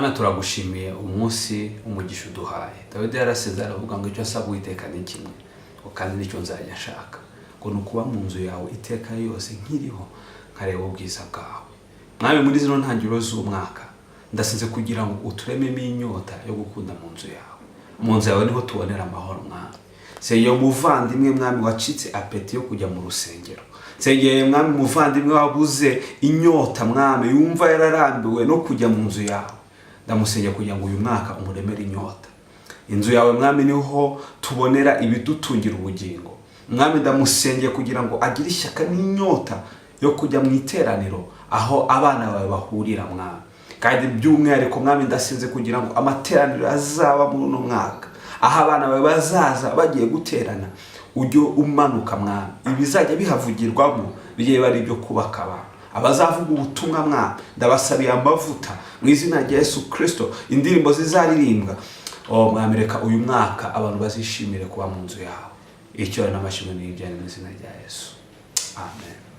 Mana turagushimiye umunsi umugisha uduhaye. Dawidi yarasezera aravuga ngo icyo asaba Uwiteka ni kimwe, kandi nicyo nzajya nshaka, ngo nukuba mu nzu yawe iteka yose nkiriho nkareba ubwiza bwawe. Mwami, muri zino ntangiriro z'umwaka ndasinze kugira ngo uturememo inyota yo gukunda mu nzu yawe. Mu nzu yawe niho tubonera amahoro Mwami. Sengeye umuvandimwe Mwami wacitse apeti yo kujya mu rusengero. Sengeye Mwami umuvandimwe wabuze inyota Mwami, yumva yararambiwe no kujya mu nzu yawe. Ndamusengeye kugira ngo uyu mwaka umuremere inyota. Inzu yawe Mwami niho tubonera ibidutungira ubugingo. Mwami, ndamusengeye kugira ngo agire ishyaka n'inyota yo kujya mu iteraniro aho abana bawe bahurira Mwami. Kandi by'umwihariko Mwami ndasinze kugira ngo amateraniro azaba muri uno mwaka, aho abana bawe bazaza bagiye guterana, ujye umanuka Mwami. Ibizajya bihavugirwamo bigiye bari ibyo kubaka abantu. Abazavuga ubutumwa Mwami ndabasabiye amavuta mu izina rya Yesu Kristo. Indirimbo zizaririmbwa Mwami, reka uyu mwaka abantu bazishimire kuba mu nzu yawe. Icyo n'amashimwe n'ibyanyu mu izina rya Yesu. Amen.